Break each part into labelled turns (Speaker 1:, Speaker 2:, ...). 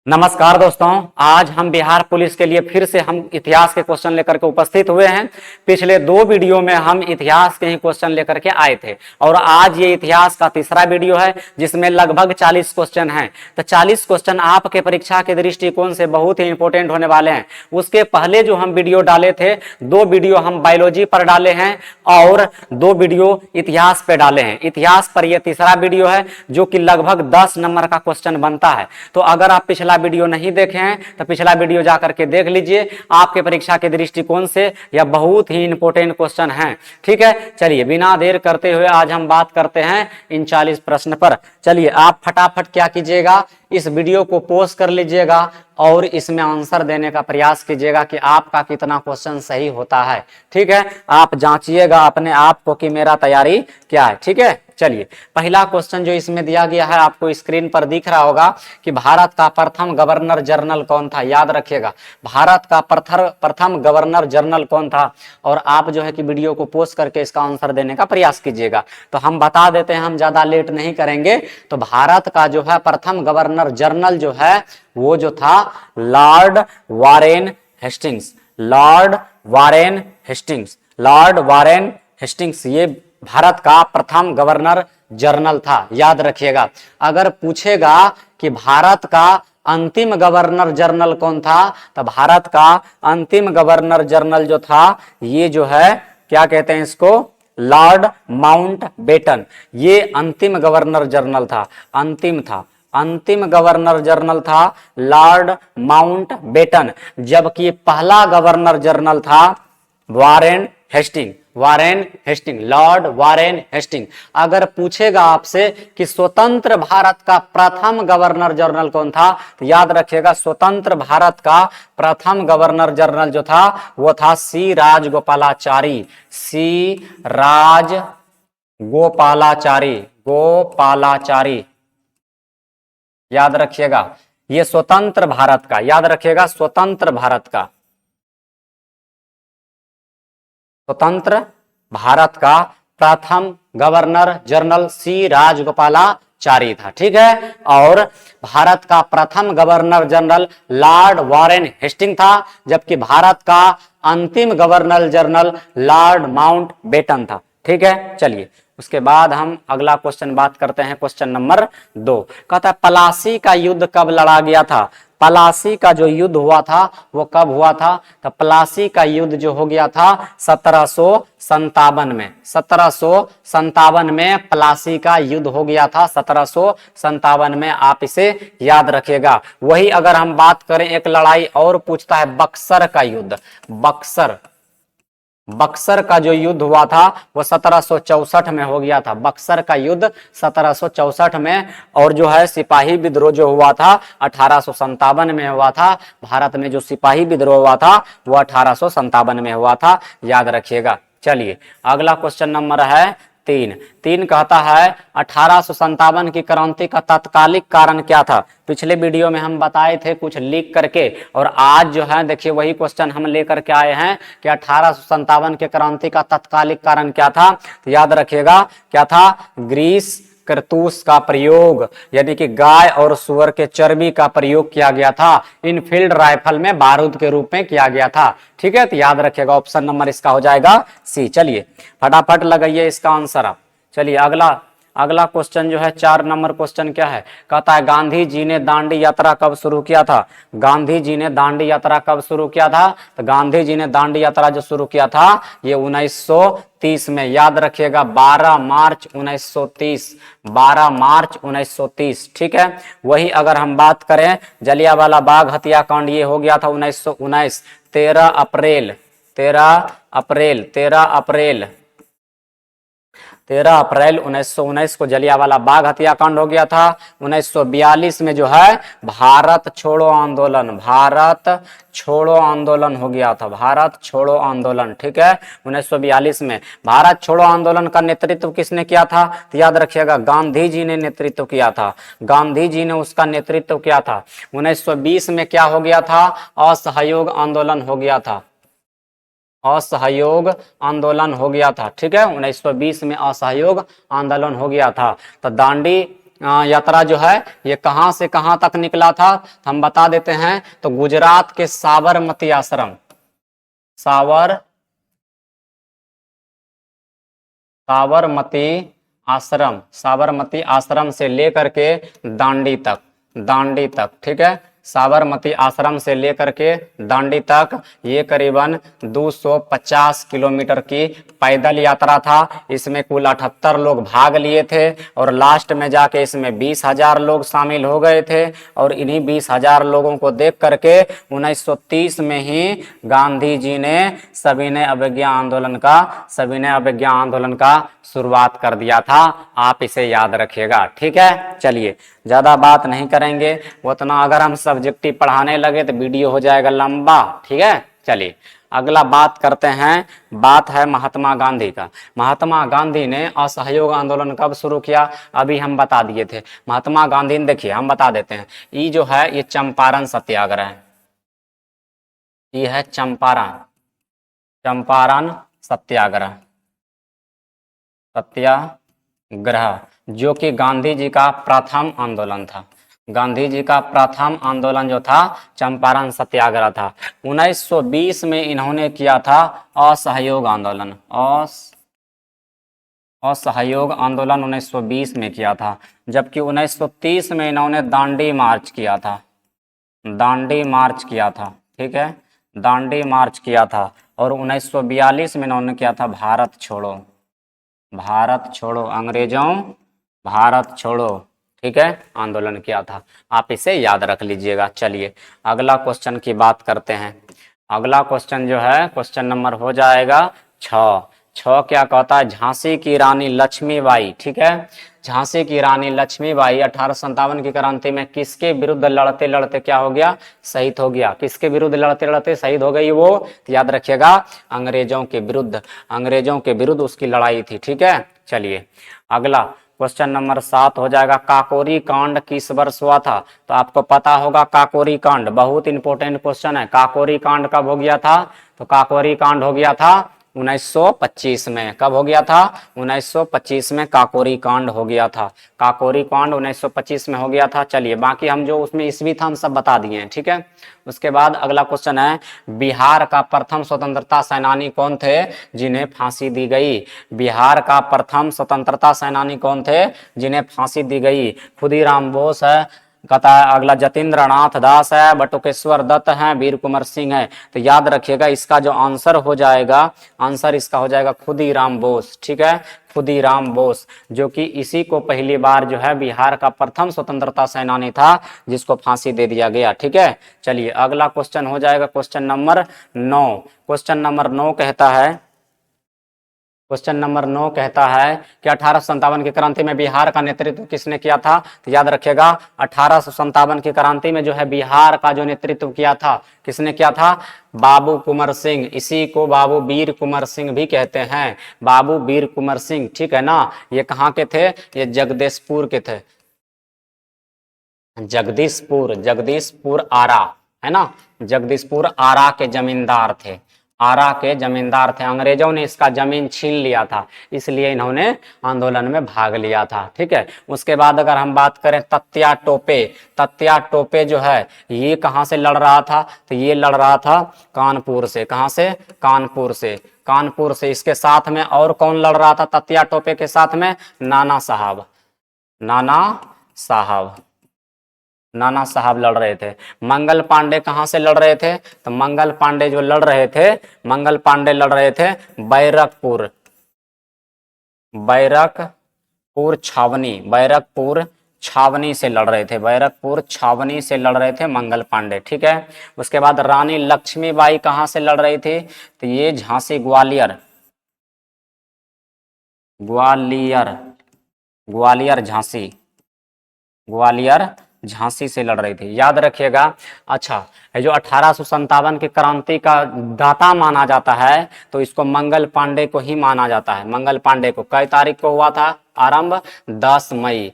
Speaker 1: नमस्कार दोस्तों, आज हम बिहार पुलिस के लिए फिर से हम इतिहास के क्वेश्चन लेकर के उपस्थित हुए हैं। पिछले दो वीडियो में हम इतिहास के ही क्वेश्चन लेकर के आए थे और आज ये इतिहास का तीसरा वीडियो है जिसमें लगभग 40 क्वेश्चन हैं। तो 40 क्वेश्चन आपके परीक्षा के दृष्टिकोण से बहुत ही इंपॉर्टेंट होने वाले हैं। उसके पहले जो हम वीडियो डाले थे, दो वीडियो हम बायोलॉजी पर डाले हैं और दो वीडियो इतिहास पे डाले हैं। इतिहास पर यह तीसरा वीडियो है जो कि लगभग 10 नंबर का क्वेश्चन बनता है। तो अगर आप पिछला वीडियो नहीं देखे हैं तो पिछला वीडियो जाकर के देख लीजिए। आपके परीक्षा के दृष्टिकोण से यह बहुत ही इंपॉर्टेंट क्वेश्चन है। ठीक है, चलिए बिना देर करते हुए आज हम बात करते हैं इन 40 प्रश्न पर। चलिए आप फटाफट क्या कीजिएगा, इस वीडियो को पोस्ट कर लीजिएगा और इसमें आंसर देने का प्रयास कीजिएगा कि आपका कितना क्वेश्चन सही होता है। ठीक है, आप जांचिएगा अपने आप को कि मेरा तैयारी क्या है। ठीक है, चलिए पहला क्वेश्चन जो इसमें दिया गया है आपको स्क्रीन पर दिख रहा होगा कि भारत का प्रथम गवर्नर जनरल कौन था। याद रखिएगा, भारत का प्रथम गवर्नर जनरल कौन था। और आप जो है कि वीडियो को पोस्ट करके इसका आंसर देने का प्रयास कीजिएगा। तो हम बता देते हैं, हम ज्यादा लेट नहीं करेंगे। तो भारत का जो है प्रथम गवर्नर जनरल जो है वो जो था Lord Warren Hastings. Lord Warren Hastings, Lord Warren Hastings ये भारत का प्रथम गवर्नर जनरल था। याद रखिएगा, अगर पूछेगा कि भारत का अंतिम गवर्नर जनरल कौन था तो भारत का अंतिम गवर्नर जनरल जो था ये जो है क्या कहते हैं इसको, लॉर्ड माउंटबेटन। ये अंतिम गवर्नर जनरल था, अंतिम गवर्नर जनरल था लॉर्ड माउंटबेटन। जबकि पहला गवर्नर जनरल था Warren Hasting, Lord Warren Hasting. अगर पूछेगा आपसे कि स्वतंत्र भारत का प्रथम गवर्नर जनरल कौन था तो याद रखिएगा स्वतंत्र भारत का प्रथम गवर्नर जनरल जो था वो था सी राजगोपालाचारी। गोपालाचारी, याद रखिएगा ये स्वतंत्र भारत का, याद रखिएगा स्वतंत्र भारत का प्रथम गवर्नर जनरल सी राजगोपालाचारी था। ठीक है, और भारत का प्रथम governor general Lord Warren Hasting था, जबकि भारत का अंतिम गवर्नर जनरल लॉर्ड माउंटबेटन था। ठीक है, चलिए उसके बाद हम अगला क्वेश्चन बात करते हैं। क्वेश्चन नंबर 2 कहता है प्लासी का युद्ध कब लड़ा गया था। प्लासी का जो युद्ध हुआ था वो कब हुआ था तो प्लासी का युद्ध जो हो गया था 1757 में। 1757 में प्लासी का युद्ध हो गया था, 1757 में। आप इसे याद रखिएगा। वही अगर हम बात करें, एक लड़ाई और पूछता है बक्सर का युद्ध। बक्सर का जो युद्ध हुआ था वो 1764 में हो गया था। बक्सर का युद्ध 1764 में, और जो है सिपाही विद्रोह जो हुआ था 1857 में हुआ था। भारत में जो सिपाही विद्रोह हुआ था वो 1857 में हुआ था, याद रखिएगा। चलिए अगला क्वेश्चन नंबर है 3 कहता है 1857 की क्रांति का तात्कालिक कारण क्या था। पिछले वीडियो में हम बताए थे कुछ लीक करके, और आज जो है देखिए वही क्वेश्चन हम लेकर के आए हैं कि 1857 के क्रांति का तात्कालिक कारण क्या था। तो याद रखिएगा क्या था, ग्रीस करतूस का प्रयोग, यानी कि गाय और सुअर के चर्बी का प्रयोग किया गया था। इनफील्ड राइफल में बारूद के रूप में किया गया था। ठीक है, तो याद रखिएगा ऑप्शन नंबर इसका हो जाएगा सी। चलिए फटाफट लगाइए इसका आंसर आप। चलिए अगला क्वेश्चन जो है 4 नंबर क्वेश्चन क्या है, कहता है गांधी जी ने दांडी यात्रा कब शुरू किया था। गांधी जी ने दांडी यात्रा कब शुरू किया था तो गांधी जी ने दांडी यात्रा जो शुरू किया था ये 1930 में। याद रखिएगा 12 मार्च 1930, 12 मार्च 1930। ठीक है, वही अगर हम बात करें जलियांवाला बाग हत्याकांड ये हो गया था 1919, 13 अप्रैल 1919 को जलियांवाला बाग हत्याकांड हो गया था। 1942 में जो है भारत छोड़ो आंदोलन हो गया था, भारत छोड़ो आंदोलन। ठीक है, 1942 में भारत छोड़ो आंदोलन का नेतृत्व किसने किया था तो याद रखिएगा गांधी जी ने नेतृत्व किया था, गांधी जी ने उसका नेतृत्व किया था। 1920 में क्या हो गया था, असहयोग आंदोलन हो गया था, असहयोग आंदोलन हो गया था। ठीक है, 1920 में असहयोग आंदोलन हो गया था। तो दांडी यात्रा जो है ये कहां से कहां तक निकला था, हम बता देते हैं। तो गुजरात के साबरमती आश्रम, साबरमती आश्रम से लेकर के दांडी तक, ठीक है। साबरमती आश्रम से लेकर के दांडी तक ये करीबन 250 किलोमीटर की पैदल यात्रा था। इसमें कुल 78 लोग भाग लिए थे और लास्ट में जाके इसमें 20,000 लोग शामिल हो गए थे। और इन्हीं 20,000 लोगों को देख करके 1930 में ही गांधी जी ने सविनय अवज्ञा आंदोलन का शुरुआत कर दिया था। आप इसे याद रखिएगा, ठीक है। चलिए ज्यादा बात नहीं करेंगे, उतना अगर हम सब्जेक्टिव पढ़ाने लगे तो वीडियो हो जाएगा लंबा, ठीक है। चलिए अगला बात करते हैं, बात है महात्मा गांधी का। महात्मा गांधी ने असहयोग आंदोलन कब शुरू किया, अभी हम बता दिए थे। महात्मा गांधी ने, देखिए हम बता देते हैं, ये जो है ये चंपारण सत्याग्रह, ये है चंपारण सत्याग्रह, जो कि गांधी जी का प्रथम आंदोलन था। गांधी जी का प्रथम आंदोलन जो था चंपारण सत्याग्रह था। 1920 में इन्होंने किया था असहयोग आंदोलन, असहयोग आंदोलन 1920 में किया था। जबकि 1930 में इन्होंने दांडी मार्च किया था, ठीक है, दांडी मार्च किया था। और 1942 में इन्होंने किया था भारत छोड़ो, अंग्रेजों भारत छोड़ो, ठीक है, आंदोलन किया था। आप इसे याद रख लीजिएगा। चलिए अगला क्वेश्चन की बात करते हैं। अगला क्वेश्चन जो है क्वेश्चन नंबर हो जाएगा 6 क्या कहता है, झांसी की रानी लक्ष्मीबाई, ठीक है। झांसी की रानी लक्ष्मीबाई 1857 की क्रांति में किसके विरुद्ध लड़ते लड़ते क्या हो गया, शहीद हो गया। किसके विरुद्ध लड़ते लड़ते शहीद हो गई वो, तो याद रखिएगा अंग्रेजों के विरुद्ध उसकी लड़ाई थी, ठीक है। चलिए अगला क्वेश्चन नंबर 7 हो जाएगा, काकोरी कांड किस वर्ष हुआ था। तो आपको पता होगा काकोरी कांड, बहुत इंपॉर्टेंट क्वेश्चन है। काकोरी कांड कब हो गया था, तो काकोरी कांड हो गया था 1925 में। कब हो गया था, 1925 में काकोरी कांड हो गया था। काकोरी कांड 1925 में हो गया था। चलिए बाकी हम जो उसमें ईस्वी था हम सब बता दिए हैं, ठीक है। उसके बाद अगला क्वेश्चन है, बिहार का प्रथम स्वतंत्रता सेनानी कौन थे जिन्हें फांसी दी गई। बिहार का प्रथम स्वतंत्रता सेनानी कौन थे जिन्हें फांसी दी गई। खुदीराम बोस है, कहता है अगला जतेंद्र नाथ दास है, बटुकेश्वर दत्त है, वीर कुंवर सिंह है। तो याद रखिएगा इसका जो आंसर हो जाएगा, आंसर इसका हो जाएगा खुदीराम बोस, ठीक है, खुदीराम बोस, जो कि इसी को पहली बार जो है बिहार का प्रथम स्वतंत्रता सेनानी था जिसको फांसी दे दिया गया, ठीक है। चलिए अगला क्वेश्चन हो जाएगा क्वेश्चन नंबर 9। क्वेश्चन नंबर 9 कहता है कि 1857 की क्रांति में बिहार का नेतृत्व किसने किया था। तो याद रखिएगा 1857 की क्रांति में जो है बिहार का जो नेतृत्व किया था किसने किया था, बाबू कुंवर सिंह। इसी को बाबू वीर कुंवर सिंह भी कहते हैं, बाबू वीर कुंवर सिंह, ठीक है ना। ये कहाँ के थे, ये जगदीशपुर के थे, जगदीशपुर आरा है ना, जगदीशपुर आरा के जमींदार थे, अंग्रेजों ने इसका जमीन छीन लिया था, इसलिए इन्होंने आंदोलन में भाग लिया था, ठीक है। उसके बाद अगर हम बात करें तत्या टोपे जो है ये कहां से लड़ रहा था, तो ये लड़ रहा था कानपुर से। कहां से, कानपुर से। इसके साथ में और कौन लड़ रहा था तत्या टोपे के साथ में, नाना साहब लड़ रहे थे। मंगल पांडे कहां से लड़ रहे थे, तो मंगल पांडे जो लड़ रहे थे बैरकपुर छावनी से लड़ रहे थे, मंगल पांडे, ठीक है। उसके बाद रानी लक्ष्मीबाई कहां से लड़ रही थी, तो ये झांसी ग्वालियर झांसी से लड़ रही थी, याद रखिएगा। अच्छा जो 1857 की क्रांति का दाता माना जाता है तो इसको मंगल पांडे को ही माना जाता है। मंगल पांडे को कई तारीख को हुआ था आरंभ, 10 मई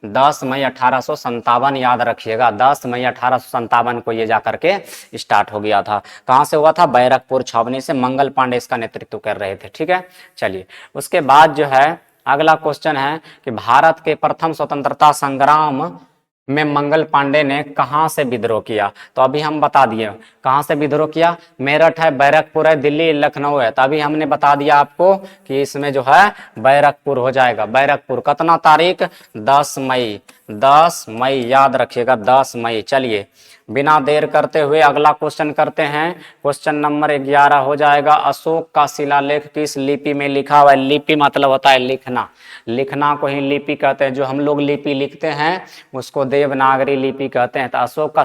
Speaker 1: 1857, याद रखिएगा 10 मई 1857 को ये जाकर के स्टार्ट हो गया था। कहां से हुआ था, बैरकपुर छावनी से। मंगल पांडे इसका नेतृत्व कर रहे थे, ठीक है। चलिए उसके बाद जो है अगला क्वेश्चन है कि भारत के प्रथम स्वतंत्रता संग्राम में मंगल पांडे ने कहां से विद्रोह किया? तो अभी हम बता दिए कहां से विद्रोह किया। मेरठ है, बैरकपुर है, दिल्ली, लखनऊ है। तो अभी हमने बता दिया आपको कि इसमें जो है बैरकपुर हो जाएगा। बैरकपुर कितना तारीख? 10 मई। 10 मई याद रखिएगा, 10 मई। चलिए बिना देर करते हुए अगला क्वेश्चन करते हैं। क्वेश्चन नंबर 11 हो जाएगा, अशोक का शिलालेख किस लिपि में लिखा हुआ है? लिपि मतलब होता है लिखना, लिखना को ही लिपि कहते हैं। जो हम लोग लिपि लिखते हैं उसको देवनागरी लिपि कहते हैं। तो अशोक का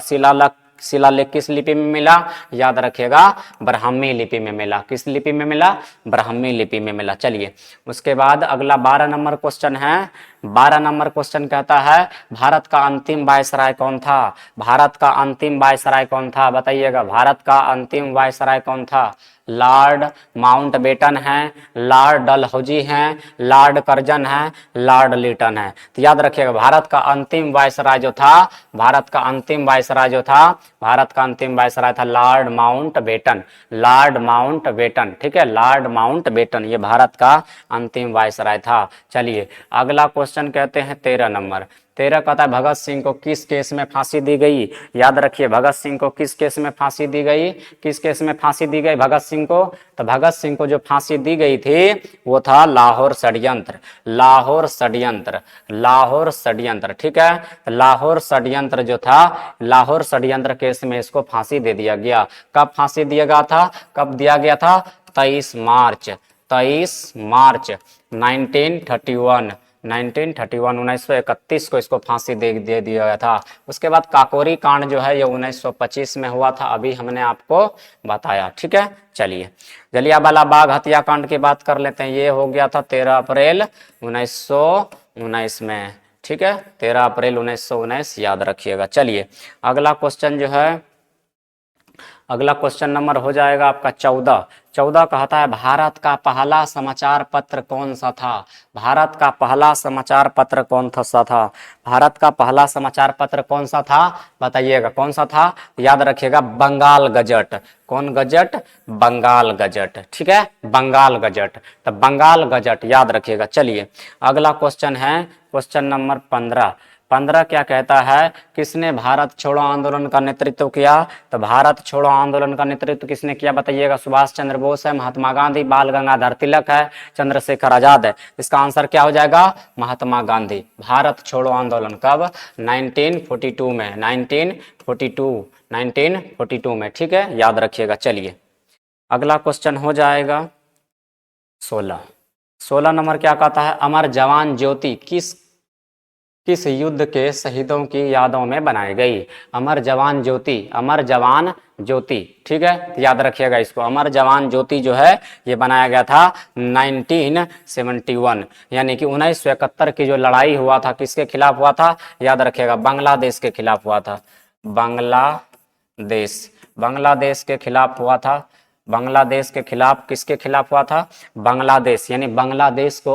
Speaker 1: शिलालेख किस लिपि में मिला? याद रखिएगा, ब्राह्मी लिपि में मिला। किस लिपि में मिला? ब्राह्मी लिपि में मिला। चलिए उसके बाद अगला 12 नंबर क्वेश्चन है। 12 नंबर क्वेश्चन कहता है, भारत का अंतिम वायसराय कौन था? भारत का अंतिम वायसराय कौन था? बताइएगा, भारत का अंतिम वायसराय कौन था? लॉर्ड माउंटबेटन है, लॉर्ड डलहौजी हैं, लॉर्ड कर्जन है, लॉर्ड लिटन है। तो याद रखिएगा, भारत का अंतिम वायसराय जो था, भारत का अंतिम वायसराय जो था, भारत का अंतिम वायसराय था लॉर्ड माउंटबेटन। लॉर्ड माउंटबेटन, ठीक है, लॉर्ड माउंटबेटन ये भारत का अंतिम वायसराय था। चलिए अगला क्वेश्चन कहते हैं 13 नंबर। 13 कहता है, भगत सिंह को किस केस में फांसी दी गई? याद रखिए, भगत सिंह को किस केस में फांसी दी गई? किस केस में फांसी दी गई भगत सिंह को? तो भगत सिंह को जो फांसी दी गई थी वो था लाहौर षड्यंत्र। लाहौर षड्यंत्र, लाहौर षड्यंत्र, ठीक है। लाहौर षड्यंत्र जो था, लाहौर षड्यंत्र केस में इसको फांसी दे दिया गया। कब फांसी दिया गया था? कब दिया गया था? 23 मार्च 1931 1931 को इसको फांसी दे दिया गया था। उसके बाद काकोरी कांड जो है ये 1925 में हुआ था, अभी हमने आपको बताया, ठीक है। चलिए जलियांवाला बाग हत्याकांड की बात कर लेते हैं। ये हो गया था 13 अप्रैल 1919 में, ठीक है, 13 अप्रैल 1919 याद रखिएगा। चलिए अगला क्वेश्चन जो है, अगला क्वेश्चन नंबर हो जाएगा आपका 14। 14 कहता है, भारत का पहला समाचार पत्र कौन सा था? भारत का पहला समाचार पत्र कौन सा था? भारत का पहला समाचार पत्र कौन सा था? बताइएगा कौन सा था? याद रखिएगा, बंगाल गजट। कौन गजट? बंगाल गजट, ठीक है, बंगाल गजट। तो बंगाल गजट याद रखिएगा। चलिए अगला क्वेश्चन है क्वेश्चन नंबर 15। 15 क्या कहता है, किसने भारत छोड़ो आंदोलन का नेतृत्व किया? तो भारत छोड़ो आंदोलन का नेतृत्व किसने किया? बताइएगा, सुभाष चंद्र बोस है, महात्मा गांधी, बाल गंगाधर तिलक है, चंद्रशेखर आजाद है। इसका आंसर क्या हो जाएगा? महात्मा गांधी। भारत छोड़ो आंदोलन कब? 1942 में, 1942 में, ठीक है, याद रखिएगा। चलिए अगला क्वेश्चन हो जाएगा 16। 16 नंबर क्या कहता है, अमर जवान ज्योति किस युद्ध के शहीदों की यादों में बनाई गई? अमर जवान ज्योति, अमर जवान ज्योति, ठीक है, याद रखिएगा इसको। अमर जवान ज्योति जो है ये बनाया गया था 1971, यानी कि 1971 की जो लड़ाई हुआ था किसके खिलाफ हुआ था? याद रखिएगा, बांग्लादेश के खिलाफ हुआ था। बांग्लादेश के खिलाफ हुआ था। बांग्लादेश के खिलाफ, किसके खिलाफ हुआ था? बांग्लादेश, यानी बांग्लादेश को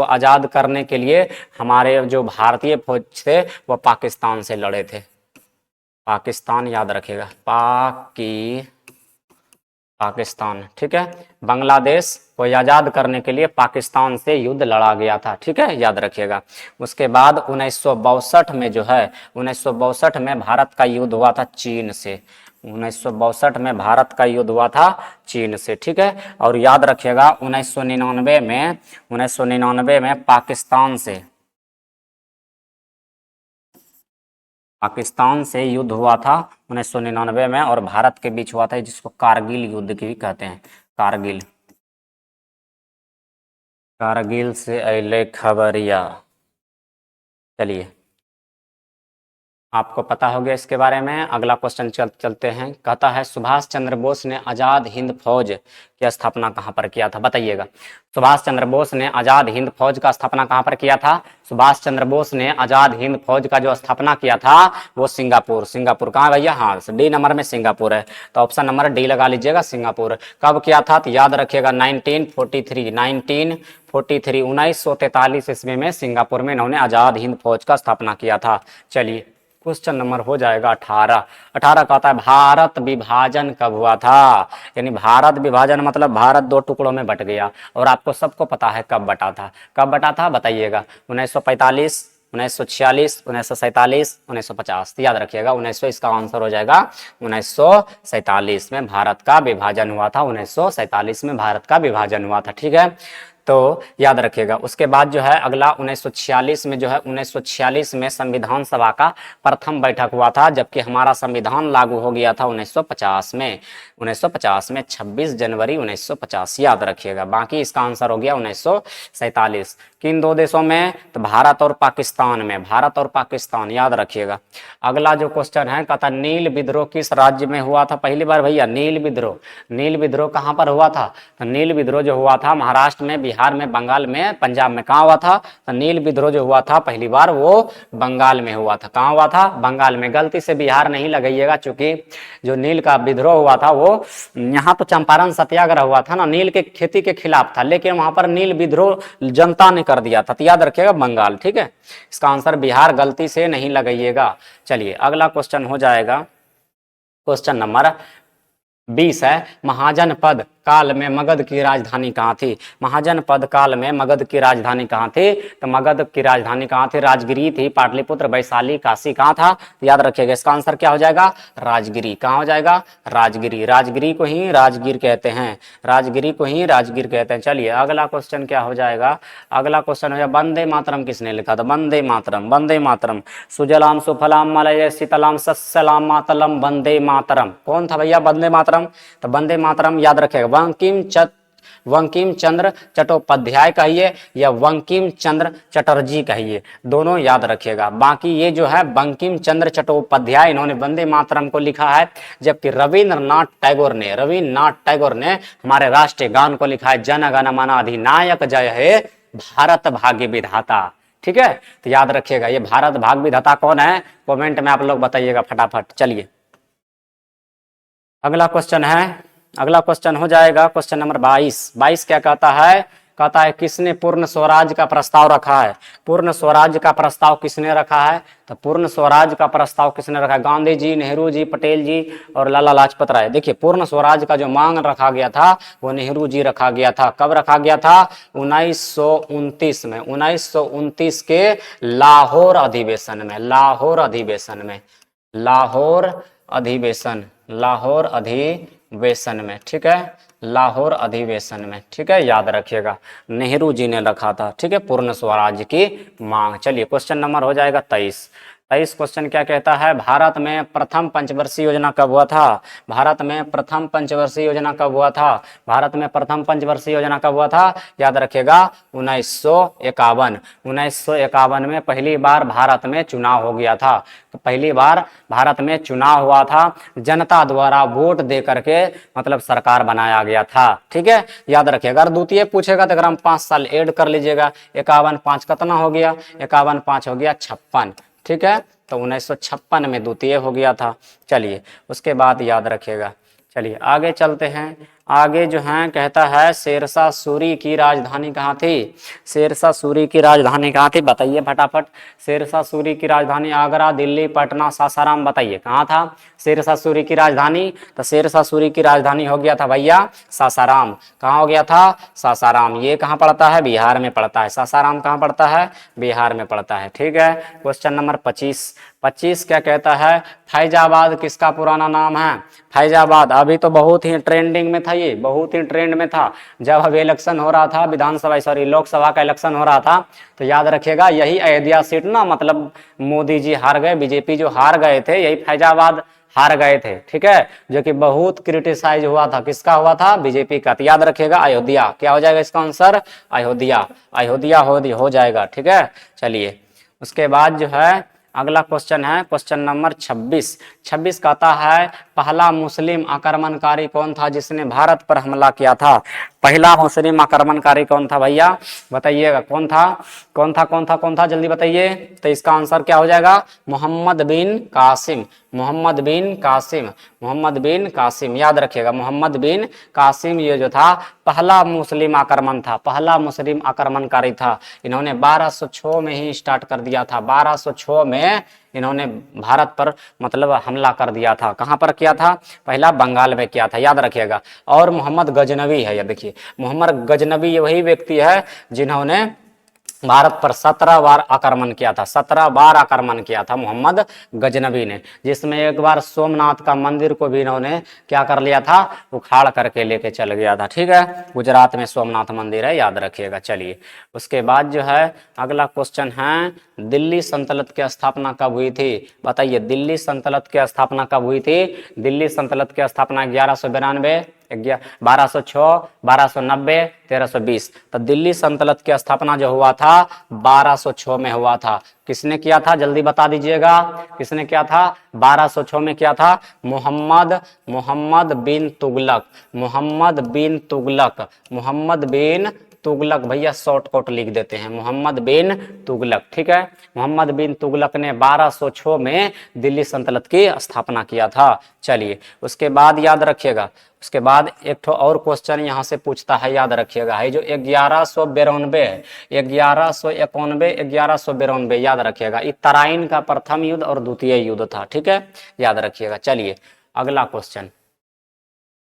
Speaker 1: आजाद करने के लिए हमारे जो भारतीय फौज थे वो पाकिस्तान से लड़े थे। पाकिस्तान याद रखेगा, पाकिस्तान, ठीक है, बांग्लादेश को आजाद करने के लिए पाकिस्तान से युद्ध लड़ा गया था, ठीक है, याद रखिएगा। उसके बाद 1962 में जो है, 1962 में भारत का युद्ध हुआ था चीन से। 1962 में भारत का युद्ध हुआ था चीन से, ठीक है। और याद रखिएगा 1999 में पाकिस्तान से युद्ध हुआ था 1999 में, और भारत के बीच हुआ था, जिसको कारगिल युद्ध भी कहते हैं। कारगिल से अले खबरिया। चलिए आपको पता हो गया इसके बारे में। अगला क्वेश्चन चलते हैं। कहता है, सुभाष चंद्र बोस ने आजाद हिंद फौज की स्थापना कहां पर किया था? बताइएगा, सुभाष चंद्र बोस ने आजाद हिंद फौज का स्थापना कहां पर किया था? सुभाष चंद्र बोस ने आजाद हिंद फौज का जो स्थापना किया था वो सिंगापुर कहाँ भैया? हाँ, डी नंबर में सिंगापुर है, तो ऑप्शन नंबर डी लगा लीजिएगा, सिंगापुर। कब किया था? तो याद रखिएगा 1943 1943 1943 ईस्वी में सिंगापुर में इन्होंने आजाद हिंद फौज का स्थापना किया था। चलिए क्वेश्चन नंबर हो जाएगा 18। 18 का होता है भारत विभाजन कब हुआ था। यानी भारत विभाजन मतलब भारत दो टुकड़ों में बट गया, और आपको सबको पता है कब बटा था। कब बटा था बताइएगा, 1945, 1946, 1947, 1950। याद रखिएगा 1900 इसका आंसर हो जाएगा। 1947 में भारत का विभाजन हुआ था। 1947 में भारत का विभाजन हुआ था। ठीक है, तो याद रखिएगा। उसके बाद जो है अगला 1946 में जो है 1946 में संविधान सभा का प्रथम बैठक हुआ था, जबकि हमारा संविधान लागू हो गया था 1950 में। 1950 में 26 जनवरी 1950 याद रखिएगा। बाकी इसका आंसर हो गया 1947। किन दो देशों में, तो भारत और पाकिस्तान में। भारत और पाकिस्तान याद रखिएगा। अगला जो क्वेश्चन है कहता नील विद्रोह किस राज्य में हुआ था पहली बार भैया। नील विद्रोह, नील विद्रोह कहां पर हुआ था, तो नील विद्रोह जो हुआ था महाराष्ट्र में, बिहार में, बंगाल में, पंजाब में। कहां हुआ था, तो नील विद्रोह जो हुआ था पहली बार वो बंगाल में हुआ था। कहां हुआ था, बंगाल में। गलती से बिहार नहीं लगाइएगा, चूंकि जो नील का विद्रोह हुआ था वो यहाँ तो चंपारण सत्याग्रह हुआ था ना, नील के खेती के खिलाफ था, लेकिन वहां पर नील विद्रोह जनता ने कर दिया था। तो याद रखिएगा बंगाल। ठीक है, इसका आंसर बिहार गलती से नहीं लगाइएगा। चलिए अगला क्वेश्चन हो जाएगा क्वेश्चन नंबर 20 है महाजनपद काल में मगध की राजधानी कहाँ थी। महाजनपद काल में मगध की राजधानी कहाँ थी, तो मगध की राजधानी कहाँ थी, राजगिरी थी, पाटलिपुत्र, वैशाली, काशी। कहाँ था, तो याद रखिएगा इसका आंसर क्या हो जाएगा, राजगिरी। कहाँ हो जाएगा, राजगिरी। राजगिरी को ही राजगीर कहते हैं, राजगिरी को ही राजगीर कहते हैं। चलिए अगला क्वेश्चन क्या हो जाएगा, अगला क्वेश्चन हो जाएगा वंदे मातरम किसने लिखा था। वंदे मातरम, वंदे मातरम। सुजलाम सुफलाम मलयज शीतलाम सस्यलाम मातलम वंदे मातरम। कौन था भैया वंदे मातरम, तो वंदे मातरम याद रखेगा बंकिम चंद्र चट्टोपाध्याय कहिए या बंकिम चंद्र चटर्जी कहिए, दोनों याद रखिएगा। बाकी ये जो है बंकिम चंद्र चट्टोपाध्याय इन्होंने वंदे मातरम को लिखा है, जबकि रविन्द्रनाथ टैगोर ने हमारे राष्ट्रीय गान को लिखा है, जन गण मन अधिनायक जय हे भारत भाग्य विधाता। ठीक है, तो याद रखिएगा ये भारत भाग्य विधाता कौन है, कमेंट में आप लोग बताइएगा फटाफट। चलिए अगला क्वेश्चन हो जाएगा क्वेश्चन नंबर 22। 22 क्या कहता है किसने पूर्ण स्वराज का प्रस्ताव रखा है। पूर्ण स्वराज का प्रस्ताव किसने रखा है, तो पूर्ण स्वराज का प्रस्ताव किसने रखा है, गांधी जी, नेहरू जी, पटेल जी और लाला लाजपत राय। देखिए पूर्ण स्वराज का जो मांग रखा गया था वो नेहरू जी रखा गया था। कब रखा गया था, 1929 में। 1929 के लाहौर अधिवेशन में, लाहौर अधिवेशन में। ठीक है, लाहौर अधिवेशन में। ठीक है, याद रखिएगा नेहरू जी ने रखा था। ठीक है, पूर्ण स्वराज की मांग। चलिए क्वेश्चन नंबर हो जाएगा 23। 23 क्वेश्चन क्या कहता है, भारत में प्रथम पंचवर्षीय योजना कब हुआ था। भारत में प्रथम पंचवर्षीय योजना कब हुआ था, भारत में प्रथम पंचवर्षीय योजना कब हुआ था, याद रखिएगा 1951। 1951 में पहली बार भारत में चुनाव हो गया था। तो पहली बार भारत में चुनाव हुआ था, जनता द्वारा वोट दे करके मतलब सरकार बनाया गया था। ठीक है, याद रखिएगा। अगर द्वितीय पूछेगा तो अगर हम 5 साल ऐड कर लीजिएगा, 51 5 कितना हो गया, 51 5 हो गया 56। ठीक है, तो 1956 में द्वितीय हो गया था। चलिए उसके बाद याद रखिएगा। चलिए आगे चलते हैं। आगे जो है कहता है शेरशाह सूरी की राजधानी कहाँ थी। शेरशाह सूरी की राजधानी कहाँ थी बताइए फटाफट। शेरशाह सूरी की राजधानी आगरा, दिल्ली, पटना, सासाराम, बताइए कहाँ था शेरशाह सूरी की राजधानी। तो शेरशाह सूरी की राजधानी हो गया था भैया सासाराम। कहाँ हो गया था, सासाराम। ये कहाँ पड़ता है, बिहार में पड़ता है। सासाराम कहाँ पड़ता है, बिहार में पड़ता है। ठीक है, क्वेश्चन नंबर 25 क्या कहता है, फैजाबाद किसका पुराना नाम है। फैजाबाद अभी तो बहुत ही ट्रेंडिंग में था, ये बहुत ही ट्रेंड में था जब अभी इलेक्शन हो रहा था, लोकसभा का इलेक्शन हो रहा था। तो याद रखिएगा यही अयोध्या सीट ना, मतलब मोदी जी हार गए, बीजेपी जो हार गए थे, यही फैजाबाद हार गए थे। ठीक है, जो कि बहुत क्रिटिसाइज हुआ था, किसका हुआ था, बीजेपी का। तो याद रखिएगा अयोध्या। क्या हो जाएगा इसका आंसर, अयोध्या हो जाएगा। ठीक है, चलिए उसके बाद जो है अगला क्वेश्चन है क्वेश्चन नंबर 26 कहता है पहला मुस्लिम आक्रमणकारी कौन था जिसने भारत पर हमला किया था। पहला मुस्लिम आक्रमणकारी कौन था भैया बताइएगा, कौन था जल्दी बताइए। तो इसका आंसर क्या हो जाएगा, मोहम्मद बिन कासिम। याद रखिएगा मोहम्मद बिन कासिम ये जो था पहला मुस्लिम आक्रमण था, पहला मुस्लिम आक्रमणकारी था। इन्होंने 1206 में ही स्टार्ट कर दिया था, 1206 में इन्होंने भारत पर मतलब हमला कर दिया था। कहां पर किया था? पहला बंगाल में किया था, याद रखिएगा। और मोहम्मद गजनवी है, ये देखिए मोहम्मद गजनवी ये वही व्यक्ति है जिन्होंने भारत पर 17 बार आक्रमण किया था, 17 बार आक्रमण किया था मोहम्मद गजनवी ने, जिसमें एक बार सोमनाथ का मंदिर को भी इन्होंने क्या कर लिया था? उखाड़ करके लेके चल गया था। ठीक है, गुजरात में सोमनाथ मंदिर है, याद रखिएगा। चलिए उसके बाद जो है अगला क्वेश्चन है, दिल्ली सल्तनत की स्थापना कब हुई थी? बताइए, दिल्ली सल्तनत की स्थापना कब हुई थी? दिल्ली सल्तनत की स्थापना 1192, 1206, 1290, 1320। तो दिल्ली सल्तनत की स्थापना जो हुआ था 1206 में हुआ था। किसने किया था? जल्दी बता दीजिएगा, किसने किया था? 1206 में किया था मोहम्मद बिन तुगलक, मोहम्मद बिन तुगलक, मोहम्मद बिन तुगलक। भैया शॉर्टकट लिख देते हैं, मोहम्मद बिन तुगलक। ठीक है, मोहम्मद बिन तुगलक ने 1206 में दिल्ली सल्तनत की स्थापना किया था। चलिए उसके बाद याद रखिएगा, उसके बाद एक ठो और क्वेश्चन यहाँ से पूछता है, याद रखिएगा, है जो 1192 है, 1191, 1192, याद रखिएगा। ये तराइन का प्रथम युद्ध और द्वितीय युद्ध था। ठीक है, याद रखिएगा। चलिए अगला क्वेश्चन,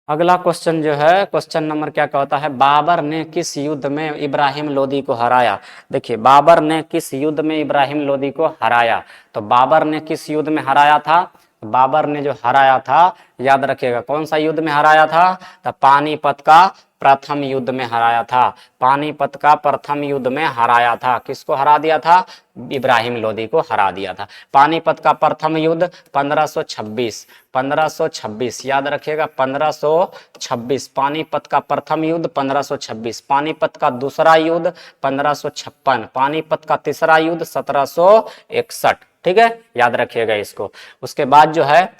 Speaker 1: अगला क्वेश्चन जो है क्वेश्चन नंबर क्या कहता है, बाबर ने किस युद्ध में इब्राहिम लोदी को हराया? देखिए बाबर ने किस युद्ध में इब्राहिम लोदी को हराया? तो बाबर ने किस युद्ध में हराया था? बाबर ने जो हराया था, याद रखिएगा, कौन सा युद्ध में हराया था? तो पानीपत का प्रथम युद्ध में हराया था, पानीपत का प्रथम युद्ध में हराया था। किसको हरा दिया था? इब्राहिम लोदी को हरा दिया था। पानीपत का प्रथम युद्ध 1526, 1526, याद रखिएगा, 1526। पानीपत का प्रथम युद्ध 1526, पानीपत का दूसरा युद्ध 1556, पानीपत का तीसरा युद्ध 1761। ठीक है, याद रखिएगा इसको। उसके बाद जो है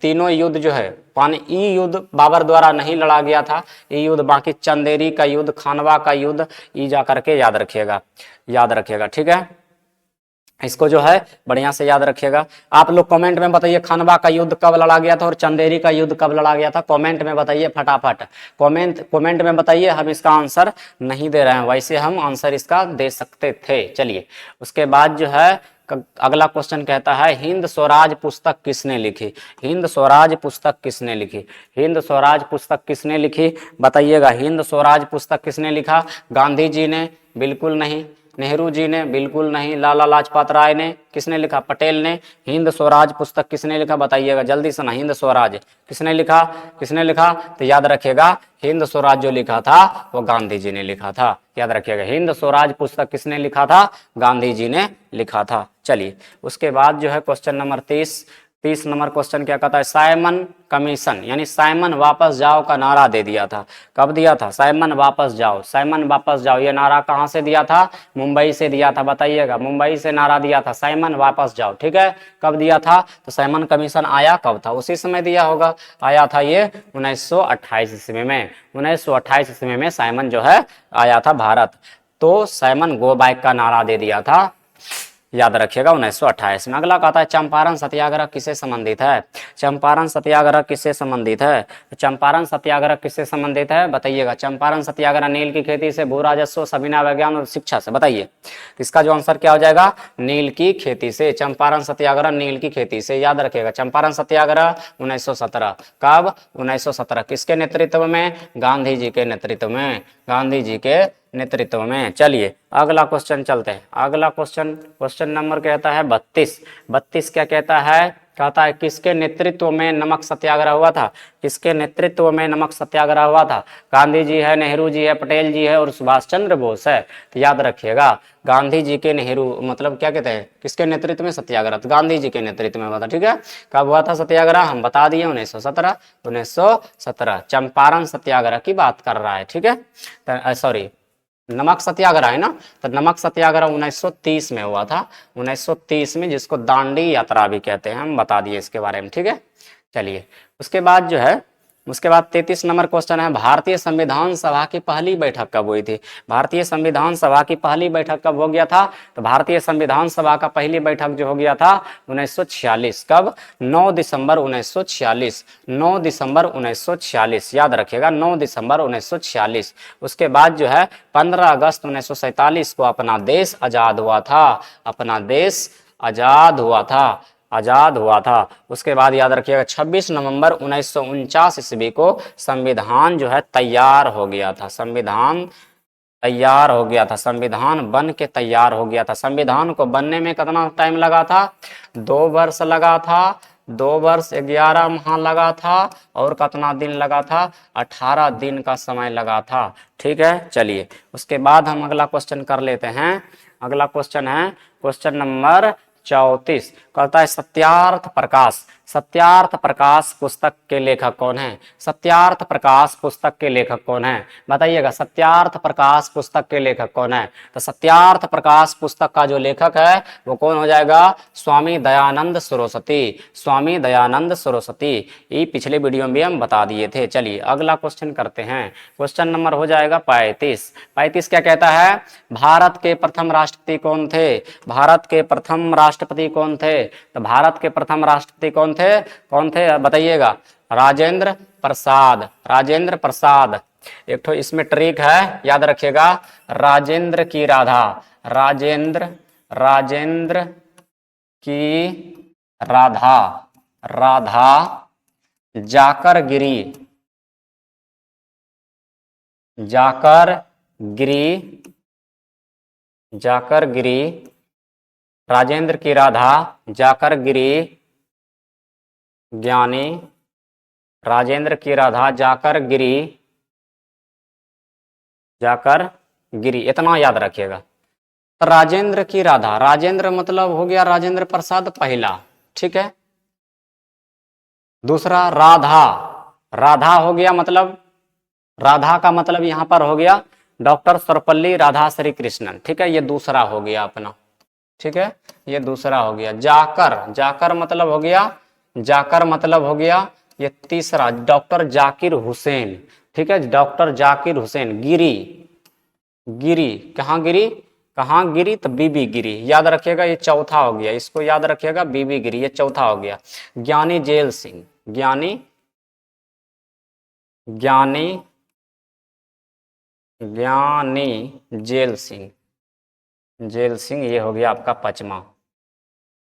Speaker 1: तीनों युद्ध जो है ई युद्ध बाबर द्वारा नहीं लड़ा गया था, ई युद्ध बाकी चंदेरी का युद्ध, खानवा का युद्ध, ई जा करके याद रखिएगा, याद रखिएगा। ठीक है, इसको जो है बढ़िया से याद रखिएगा। आप लोग कमेंट में बताइए खानवा का युद्ध कब लड़ा गया था और चंदेरी का युद्ध कब लड़ा गया था। कमेंट में बताइए फटाफट, कमेंट में बताइए। हम इसका आंसर नहीं दे रहे हैं, वैसे हम आंसर इसका दे सकते थे। चलिए उसके बाद जो है अगला क्वेश्चन कहता है, हिंद स्वराज पुस्तक किसने लिखी? हिंद स्वराज पुस्तक किसने लिखी? हिंद स्वराज पुस्तक किसने लिखी? बताइएगा, हिंद स्वराज पुस्तक किसने लिखा? गांधी जी ने? बिल्कुल नहीं। नेहरू जी ने? बिल्कुल नहीं। लाला लाजपत राय ने? किसने लिखा? पटेल ने। हिंद स्वराज पुस्तक किसने लिखा? बताइएगा जल्दी से ना। हिंद स्वराज किसने लिखा? किसने लिखा? तो याद रखिएगा, हिंद स्वराज जो लिखा था वो गांधी जी ने लिखा था। याद रखिएगा, हिंद स्वराज पुस्तक किसने लिखा था? गांधी जी ने लिखा था। चलिए उसके बाद जो है क्वेश्चन नंबर 30 नंबर क्वेश्चन क्या कहता है, साइमन कमीशन यानी साइमन वापस जाओ का नारा दे दिया था। कब दिया था? साइमन वापस जाओ, साइमन वापस जाओ। ये नारा कहां से दिया था? मुंबई से दिया था। बताइएगा, मुंबई से नारा दिया था, साइमन वापस जाओ। ठीक है, कब दिया था? तो साइमन कमीशन आया कब था? उसी समय दिया होगा। आया था ये 1928 ईस्वी में, 1928 ईस्वी में साइमन जो है आया था भारत। तो साइमन गो बैक का नारा दे दिया था, याद रखिएगा, 1928 में। अगला कहता है, चंपारण सत्याग्रह किससे संबंधित है? चंपारण सत्याग्रह किससे संबंधित है? चंपारण सत्याग्रह किससे संबंधित है? बताइएगा। चंपारण सत्याग्रह नील की खेती से, भू राजस्व, सविना विज्ञान और शिक्षा से। बताइए इसका जो आंसर क्या हो जाएगा? नील की खेती से। चंपारण सत्याग्रह नील की खेती से, याद रखिएगा। चंपारण सत्याग्रह 1917, कब? 1917। किसके नेतृत्व में? गांधी जी के नेतृत्व में, गांधी जी के नेतृत्व में। चलिए अगला क्वेश्चन चलते हैं। अगला क्वेश्चन नंबर कहता है 32 क्या कहता है? कहता है, किसके नेतृत्व में नमक सत्याग्रह हुआ था? किसके नेतृत्व में नमक सत्याग्रह हुआ था? गांधी जी है, नेहरू जी है, पटेल जी है और सुभाष चंद्र बोस है। तो याद रखिएगा, गांधी जी के, नेहरू मतलब क्या कहते हैं, किसके नेतृत्व में सत्याग्रह? तो गांधी जी के नेतृत्व में हुआ था। ठीक है, कब हुआ था सत्याग्रह? हम बता दिए, 1917। चंपारण सत्याग्रह की बात कर रहा है। ठीक है, सॉरी, नमक सत्याग्रह है ना। तो नमक सत्याग्रह 1930 में हुआ था, 1930 में, जिसको दांडी यात्रा भी कहते हैं। हम बता दिए इसके बारे में। ठीक है, चलिए उसके बाद जो है उसके बाद 33 नंबर क्वेश्चन है, भारतीय संविधान सभा की पहली बैठक कब हुई थी? भारतीय संविधान सभा की पहली बैठक कब हो गया था? तो भारतीय संविधान सभा का पहली बैठक जो हो गया था 1946। कब? 9 दिसंबर 1946। 9 दिसंबर 1946 याद रखिएगा, 9 दिसंबर 1946। उसके बाद जो है 15 अगस्त 1947 को अपना देश आजाद हुआ था। अपना देश आजाद हुआ था, आजाद हुआ था। उसके बाद याद रखिएगा 26 नवंबर 1949 ईस्वी को संविधान जो है तैयार हो गया था। संविधान तैयार हो गया था, संविधान बन के तैयार हो गया था। संविधान को बनने में कितना टाइम लगा था? 2 वर्ष लगा था, 2 वर्ष 11 माह लगा था। और कितना दिन लगा था? 18 दिन का समय लगा था। ठीक है, चलिए उसके बाद हम अगला क्वेश्चन कर लेते हैं। अगला क्वेश्चन है क्वेश्चन नंबर 34। कहता है सत्यार्थ प्रकाश, सत्यार्थ प्रकाश पुस्तक के लेखक कौन है? सत्यार्थ प्रकाश पुस्तक के लेखक कौन है? बताइएगा, सत्यार्थ प्रकाश पुस्तक के लेखक कौन है? तो सत्यार्थ प्रकाश पुस्तक का जो लेखक है वो कौन हो जाएगा? स्वामी दयानंद सरस्वती। स्वामी दयानंद सरस्वती, ये पिछले वीडियो में भी हम बता दिए थे। चलिए अगला क्वेश्चन करते हैं। क्वेश्चन नंबर हो जाएगा 35। 35 क्या कहता है? भारत के प्रथम राष्ट्रपति कौन थे? भारत के प्रथम राष्ट्रपति कौन थे? तो भारत के प्रथम राष्ट्रपति कौन थे? कौन थे बताइएगा? राजेंद्र प्रसाद। राजेंद्र प्रसाद। एक तो इसमें ट्रिक है, याद रखिएगा, राजेंद्र की राधा। राजेंद्र, राजेंद्र की राधा, राधा जाकर गिरी, जाकर गिरी, जाकर गिरी, राजेंद्र की राधा जाकर गिरी ज्ञानी, राजेंद्र की राधा जाकर गिरी, जाकर गिरी, इतना याद रखिएगा। राजेंद्र की राधा, राजेंद्र मतलब हो गया राजेंद्र प्रसाद पहला, ठीक है। दूसरा राधा, राधा हो गया मतलब, राधा का मतलब यहां पर हो गया डॉक्टर सर्वपल्ली राधा श्री कृष्णन, ठीक है, ये दूसरा हो गया अपना, ठीक है, ये दूसरा हो गया। जाकर, जाकर मतलब हो गया, जाकर मतलब हो गया ये तीसरा, डॉक्टर जाकिर हुसैन, ठीक है, डॉक्टर जाकिर हुसैन। गिरी, गिरी कहाँ गिरी, कहाँ गिरी? तो बीबी गिरी, याद रखिएगा, ये चौथा हो गया, इसको याद रखिएगा, बीबी गिरी, ये चौथा हो गया। ज्ञानी जेल सिंह, ज्ञानी, ज्ञानी, ज्ञानी जेल सिंह, जेल सिंह, ये हो गया आपका पचमा।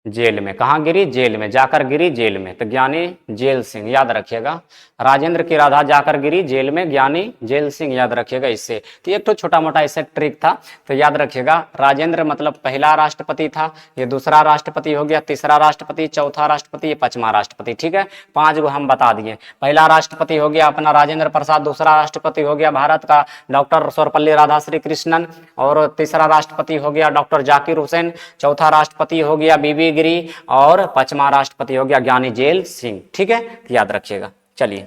Speaker 1: जेल में, कहाँ गिरी? जेल में, जाकर गिरी जेल में, तो ज्ञानी जेल सिंह, याद रखिएगा। राजेंद्र की राधा जाकर गिरी जेल में, ज्ञानी जेल सिंह, याद रखिएगा इससे। तो एक तो छोटा मोटा ऐसे ट्रिक था, तो याद रखिएगा। राजेंद्र मतलब पहला राष्ट्रपति था, ये दूसरा राष्ट्रपति हो गया, तीसरा राष्ट्रपति, चौथा राष्ट्रपति, ये पांचवा राष्ट्रपति, ठीक है। 5 गो हम बता दिए। पहला राष्ट्रपति हो गया अपना राजेंद्र प्रसाद, दूसरा राष्ट्रपति हो गया भारत का डॉक्टर सर्वपल्ली राधाश्री कृष्णन, और तीसरा राष्ट्रपति हो गया डॉक्टर जाकिर हुसैन, चौथा राष्ट्रपति हो गया बीबी गिरी, और पांचवा राष्ट्रपति हो गया ज्ञानी जेल सिंह, ठीक है, याद रखिएगा। चलिए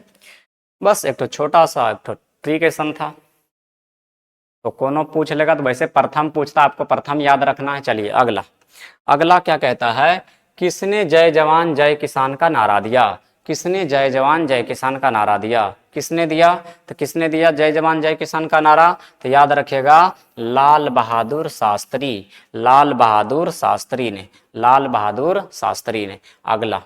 Speaker 1: बस एक तो छोटा सा एक तो ट्रिकेशन था, तो कोनो पूछ लेगा तो वैसे प्रथम पूछता, आपको प्रथम याद रखना है। चलिए अगला, अगला क्या कहता है? किसने जय जवान जय किसान का नारा दिया? किसने जय जवान जय किसान का नारा दिया? किसने दिया? तो किसने दिया जय जवान जय किसान का नारा? तो याद रखिएगा, लाल बहादुर शास्त्री, लाल बहादुर शास्त्री ने, लाल बहादुर शास्त्री ने। अगला,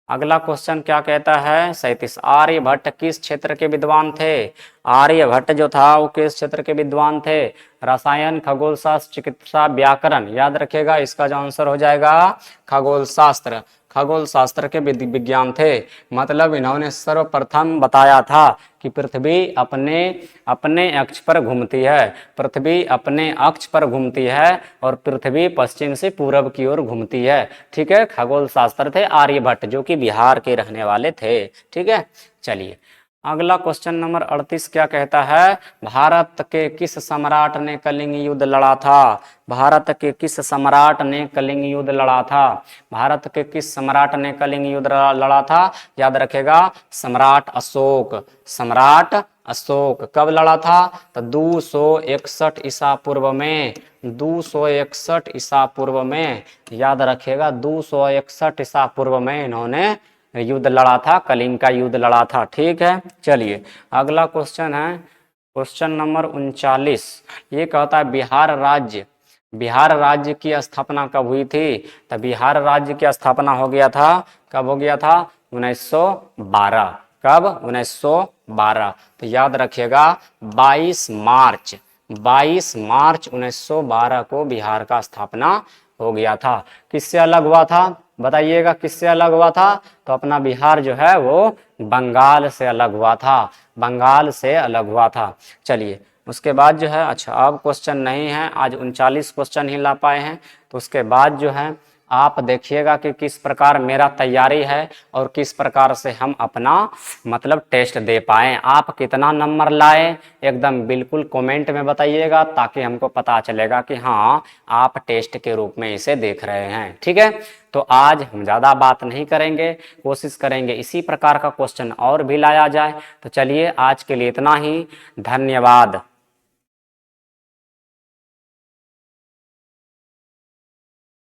Speaker 1: अगला क्वेश्चन क्या कहता है? 37। आर्यभट्ट किस क्षेत्र के विद्वान थे? आर्यभट्ट जो था वो किस क्षेत्र के विद्वान थे? रसायन, खगोल शास्त्र, चिकित्सा, व्याकरण, याद रखिएगा, इसका जो आंसर हो जाएगा खगोल शास्त्र, खगोल शास्त्र के विज्ञान थे। मतलब इन्होंने सर्वप्रथम बताया था कि पृथ्वी अपने अपने अक्ष पर घूमती है, पृथ्वी अपने अक्ष पर घूमती है, और पृथ्वी पश्चिम से पूरब की ओर घूमती है, ठीक है। खगोल शास्त्र थे आर्यभट्ट, जो कि बिहार के रहने वाले थे, ठीक है। चलिए अगला क्वेश्चन नंबर 38 क्या कहता है? भारत के किस सम्राट ने कलिंग युद्ध लड़ा था? भारत के किस सम्राट ने कलिंग युद्ध लड़ा था? भारत के किस सम्राट ने कलिंग युद्ध लड़ा था? याद रखेगा, सम्राट अशोक, सम्राट अशोक। कब लड़ा था? तो 261 ईसा पूर्व में, 261 ईसा पूर्व में, याद रखेगा, 261 ईसा पूर्व में इन्होंने युद्ध लड़ा था, कलिंग का युद्ध लड़ा था। ठीक है, चलिए अगला क्वेश्चन है क्वेश्चन नंबर 39। ये कहता है बिहार राज्य की स्थापना कब हुई थी? तो बिहार राज्य की स्थापना हो गया था, कब हो गया था? 1912। कब? 1912। तो याद रखिएगा 22 मार्च 1912 को बिहार का स्थापना हो गया था। किससे अलग हुआ था बताइएगा, किससे अलग हुआ था? तो अपना बिहार जो है वो बंगाल से अलग हुआ था, बंगाल से अलग हुआ था। चलिए उसके बाद जो है, अच्छा अब क्वेश्चन नहीं है, आज 39 क्वेश्चन ही ला पाए हैं। तो उसके बाद जो है आप देखिएगा कि किस प्रकार मेरा तैयारी है और किस प्रकार से हम अपना मतलब टेस्ट दे पाए। आप कितना नंबर लाए एकदम बिल्कुल कमेंट में बताइएगा, ताकि हमको पता चलेगा कि हाँ आप टेस्ट के रूप में इसे देख रहे हैं। ठीक है, तो आज हम ज़्यादा बात नहीं करेंगे, कोशिश करेंगे इसी प्रकार का क्वेश्चन और भी लाया जाए। तो चलिए आज के लिए इतना ही, धन्यवाद।